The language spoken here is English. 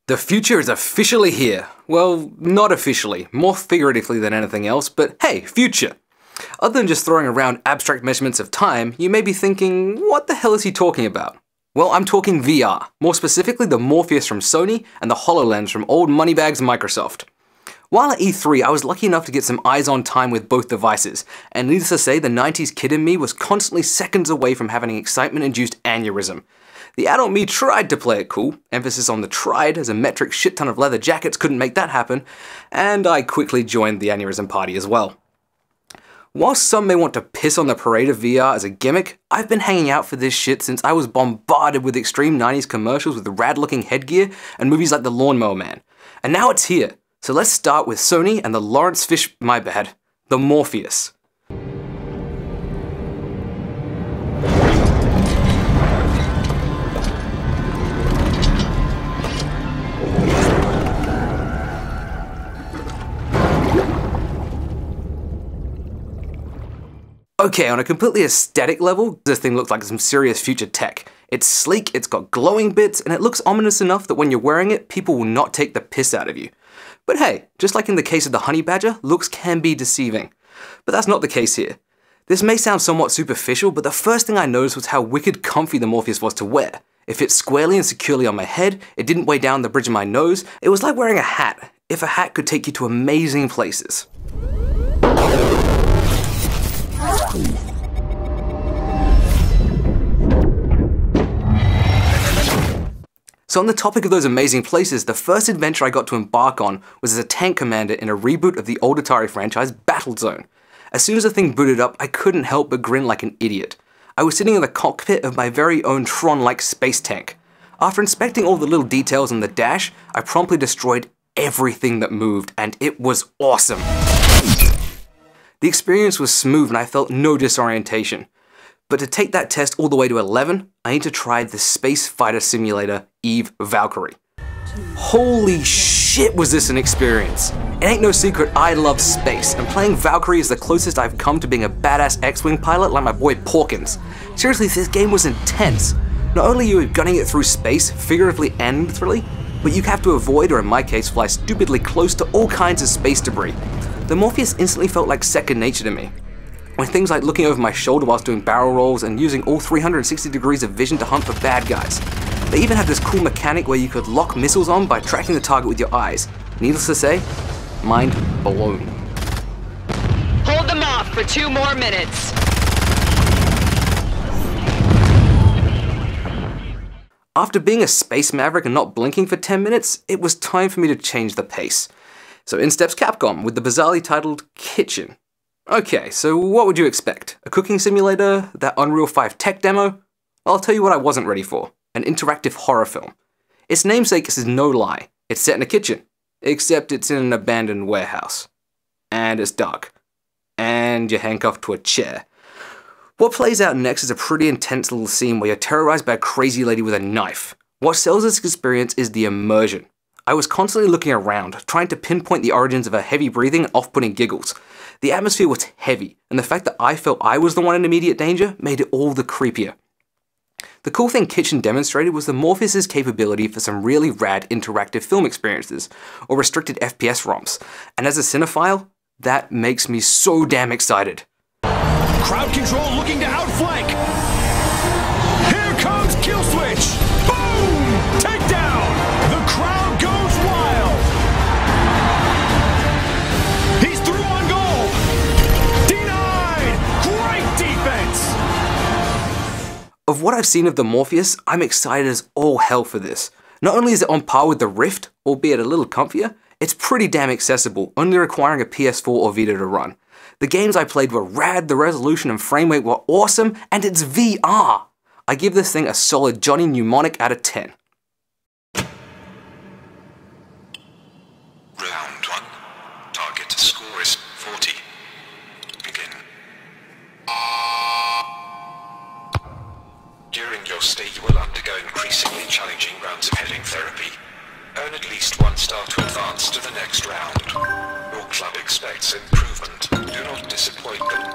The future is officially here. Well, not officially, more figuratively than anything else, but hey, future. Other than just throwing around abstract measurements of time, you may be thinking, what the hell is he talking about? Well, I'm talking VR, more specifically the Morpheus from Sony and the Hololens from old moneybags Microsoft. While at E3, I was lucky enough to get some eyes-on time with both devices, and needless to say, the 90s kid in me was constantly seconds away from having an excitement-induced aneurysm. The adult me tried to play it cool, emphasis on the tried, as a metric shit ton of leather jackets couldn't make that happen, and I quickly joined the aneurysm party as well. While some may want to piss on the parade of VR as a gimmick, I've been hanging out for this shit since I was bombarded with extreme 90s commercials with rad-looking headgear and movies like The Lawnmower Man. And now it's here, so let's start with Sony and the the Morpheus. Okay, on a completely aesthetic level, this thing looks like some serious future tech. It's sleek, it's got glowing bits, and it looks ominous enough that when you're wearing it, people will not take the piss out of you. But hey, just like in the case of the Honey Badger, looks can be deceiving. But that's not the case here. This may sound somewhat superficial, but the first thing I noticed was how wicked comfy the Morpheus was to wear. It fit squarely and securely on my head, it didn't weigh down the bridge of my nose, it was like wearing a hat, if a hat could take you to amazing places. So on the topic of those amazing places, the first adventure I got to embark on was as a tank commander in a reboot of the old Atari franchise, Battlezone. As soon as the thing booted up, I couldn't help but grin like an idiot. I was sitting in the cockpit of my very own Tron-like space tank. After inspecting all the little details on the dash, I promptly destroyed everything that moved, and it was awesome. The experience was smooth and I felt no disorientation. But to take that test all the way to 11, I need to try the space fighter simulator, Eve Valkyrie. Holy shit, was this an experience! It ain't no secret I love space, and playing Valkyrie is the closest I've come to being a badass X-Wing pilot like my boy Porkins. Seriously, this game was intense. Not only are you gunning it through space, figuratively and literally, but you have to avoid, or in my case, fly stupidly close to all kinds of space debris. The Morpheus instantly felt like second nature to me. When things like looking over my shoulder whilst doing barrel rolls and using all 360 degrees of vision to hunt for bad guys. They even had this cool mechanic where you could lock missiles on by tracking the target with your eyes. Needless to say, mind blown. Hold them off for 2 more minutes. After being a space maverick and not blinking for 10 minutes, it was time for me to change the pace. So in steps Capcom with the bizarrely titled Kitchen. Okay, so what would you expect? A cooking simulator? That Unreal 5 tech demo? Well, I'll tell you what I wasn't ready for. An interactive horror film. Its namesake is no lie. It's set in a kitchen. Except it's in an abandoned warehouse. And it's dark. And you're handcuffed to a chair. What plays out next is a pretty intense little scene where you're terrorized by a crazy lady with a knife. What sells this experience is the immersion. I was constantly looking around, trying to pinpoint the origins of her heavy breathing and off-putting giggles. The atmosphere was heavy, and the fact that I felt I was the one in immediate danger made it all the creepier. The cool thing Kitchen demonstrated was the Morpheus' capability for some really rad interactive film experiences, or restricted FPS ROMs, and as a cinephile, that makes me so damn excited. Crowd control looking to outflank! Here comes Kill Switch! Boom! Takedown! The crowd goes wild! He's through on goal! Denied! Great defense! Of what I've seen of the Morpheus, I'm excited as all hell for this. Not only is it on par with the Rift, albeit a little comfier, it's pretty damn accessible, only requiring a PS4 or Vita to run. The games I played were rad, the resolution and frame rate were awesome, and it's VR! I give this thing a solid Jonny Mnemonic out of 10. Round 1. Target score is 40. Begin. During your stay you will undergo increasingly challenging rounds of heading therapy. Earn at least 1 star to advance to the next round. Your club expects improvement. Do not disappoint them.